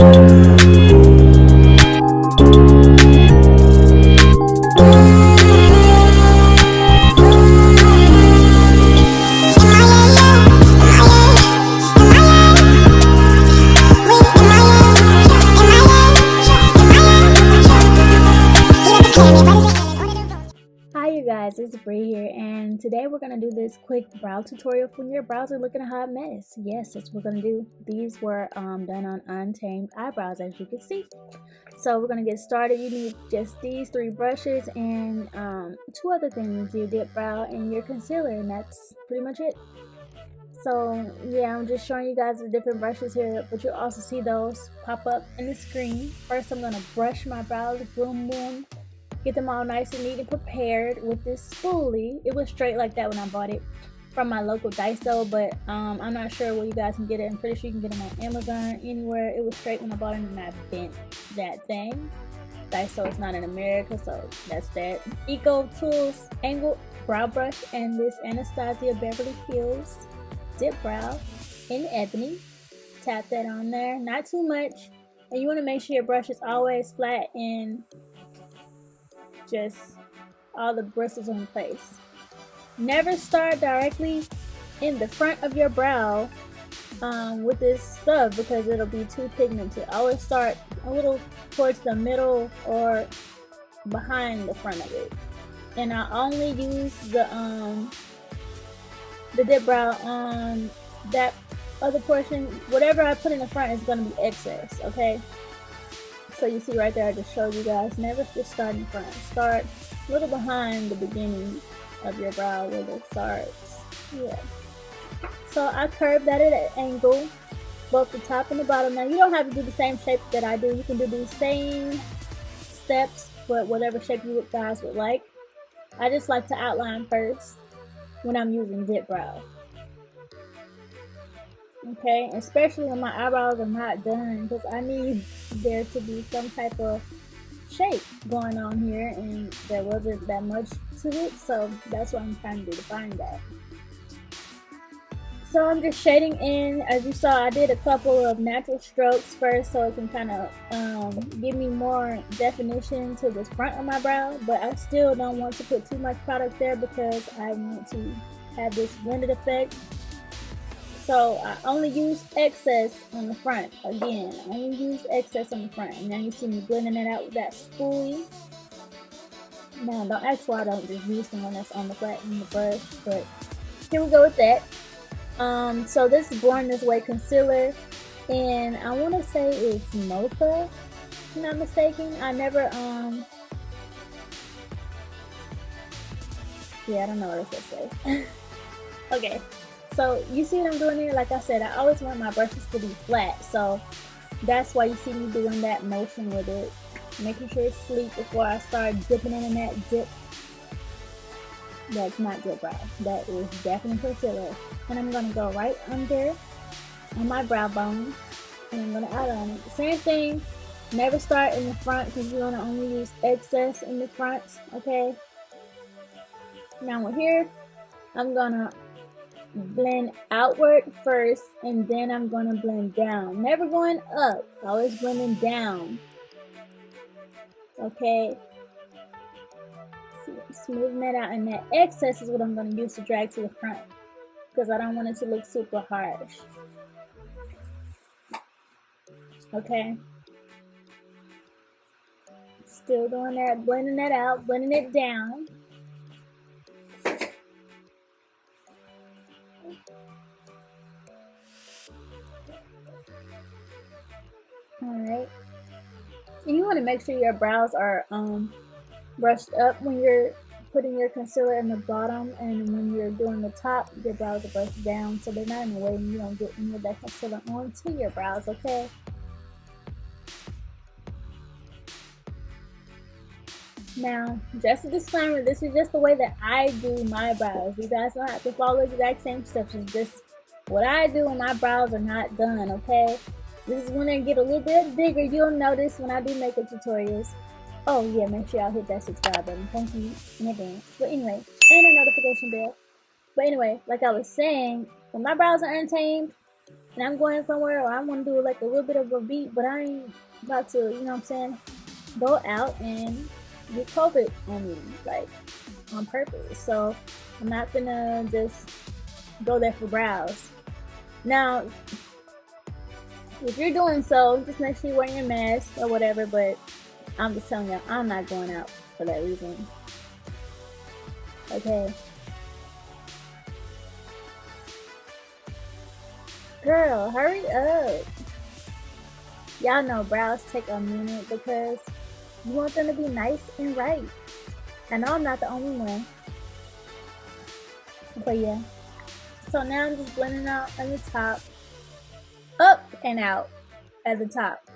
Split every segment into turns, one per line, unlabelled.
Hi you guys, it's Bree here, and today we're going to do this quick brow tutorial when your brows are looking a hot mess. Yes, that's what we're going to do. These were done on Untamed eyebrows, as you can see. So we're going to get started. You need just these 3 brushes and 2 other things, your dip brow and your concealer, and that's pretty much it. So yeah, I'm just showing you guys the different brushes here, but you'll also see those pop up in the screen. First, I'm going to brush my brows, boom boom. Get them all nice and neat and prepared with this spoolie. It was straight like that when I bought it from my local Daiso, but I'm not sure where you guys can get it. I'm pretty sure you can get them on Amazon, anywhere. It was straight when I bought it and I bent that thing. Daiso is not in America, so that's that. Eco Tools Angled Brow Brush and this Anastasia Beverly Hills Dip Brow in Ebony. Tap that on there, not too much. And you want to make sure your brush is always flat and just all the bristles in place. Never start directly in the front of your brow with this stuff because it'll be too pigmented. Always start a little towards the middle or behind the front of it. And I only use the dip brow on that other portion. Whatever I put in the front is going to be excess, okay? So you see right there, I just showed you guys, never just start in front. Start a little behind the beginning of your brow where it starts. Yeah. So I curved that at an angle, both the top and the bottom. Now you don't have to do the same shape that I do. You can do these same steps, but whatever shape you guys would like. I just like to outline first when I'm using dip brow. Okay, especially when my eyebrows are not done, because I need there to be some type of shape going on here, and there wasn't that much to it, so that's what I'm trying to do, to find that. So I'm just shading in. As you saw, I did a couple of natural strokes first so it can kind of give me more definition to the front of my brow, but I still don't want to put too much product there because I want to have this blended effect. So I only use excess on the front. Again, I only use excess on the front. And now you see me blending it out with that spoolie. Now don't ask why I don't just use the one that's on the flat in the brush, but here we go with that. So this is Born This Way concealer, and I want to say it's Mocha, if I'm not mistaken. I never yeah, I don't know what I was gonna say. Okay. So you see what I'm doing here? Like I said, I always want my brushes to be flat, so that's why you see me doing that motion with it, making sure it's sleek before I start dipping in that dip. That's not dip brow, that is definitely concealer. And I'm gonna go right under on my brow bone, and I'm gonna outline it. Same thing, never start in the front because you're gonna only use excess in the front, okay? Now with here, I'm gonna blend outward first, and then I'm going to blend down. Never going up, always blending down. Okay, smoothing that out, and that excess is what I'm going to use to drag to the front because I don't want it to look super harsh. Okay, still doing that, blending that out, blending it down. Alright, and you want to make sure your brows are brushed up when you're putting your concealer in the bottom, and when you're doing the top, your brows are brushed down so they're not in the way and you don't get any of that concealer onto your brows, okay? Now, just a disclaimer, this is just the way that I do my brows. You guys don't have to follow the exact same steps. It's just what I do when my brows are not done, okay? This is when they get a little bit bigger. You'll notice when I do makeup tutorials. Oh yeah, make sure y'all hit that subscribe button. Thank you in advance. But anyway, and a notification bell. But anyway, like I was saying, when my brows are untamed, and I'm going somewhere, or I want to do like a little bit of a beat, but I ain't about to, you know what I'm saying, go out and get COVID on me, like on purpose. So I'm not gonna just go there for brows. Now, if you're doing so, just make sure you're wearing your mask or whatever, but I'm just telling you, I'm not going out for that reason. Okay. Girl, hurry up. Y'all know brows take a minute because you want them to be nice and right. I know I'm not the only one. But yeah. So now I'm just blending out on the top. Up and out at the top.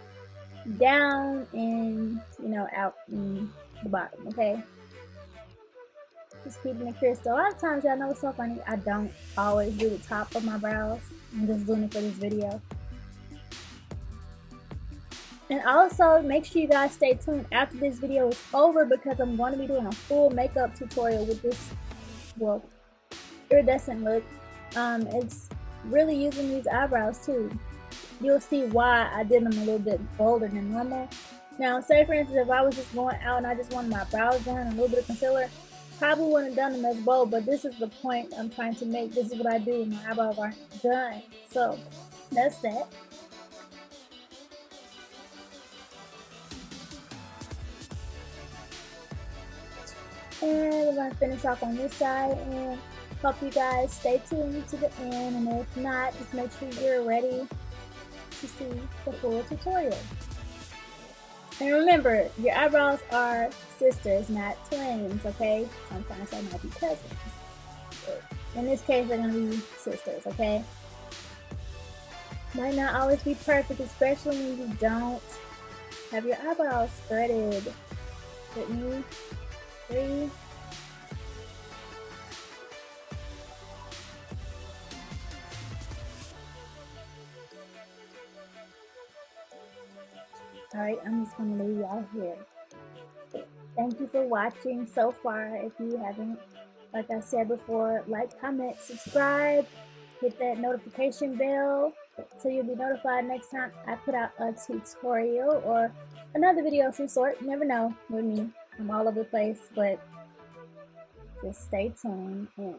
Down and, you know, out in the bottom, okay? Just keeping it crisp. A lot of times, y'all know what's so funny? I don't always do the top of my brows. I'm just doing it for this video. And also, make sure you guys stay tuned after this video is over because I'm going to be doing a full makeup tutorial with this, well, iridescent look. It's really using these eyebrows too. You'll see why I did them a little bit bolder than normal. Now, say for instance, if I was just going out and I just wanted my brows done and a little bit of concealer, probably wouldn't have done them as bold, but this is the point I'm trying to make. This is what I do when my eyebrows aren't done. So, that's that. And we're going to finish off on this side, and hope you guys stay tuned to the end, and if not, just make sure you're ready to see the full tutorial. And remember, your eyebrows are sisters, not twins, okay? Sometimes they might be cousins. But in this case, they're going to be sisters, okay? Might not always be perfect, especially when you don't have your eyebrows threaded. With me, 3. Alright, I'm just going to leave y'all here. Thank you for watching so far. If you haven't, like I said before, like, comment, subscribe, hit that notification bell so you'll be notified next time I put out a tutorial or another video of some sort. You never know with me. I'm all over the place, but just stay tuned and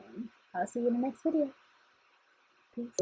I'll see you in the next video. Peace.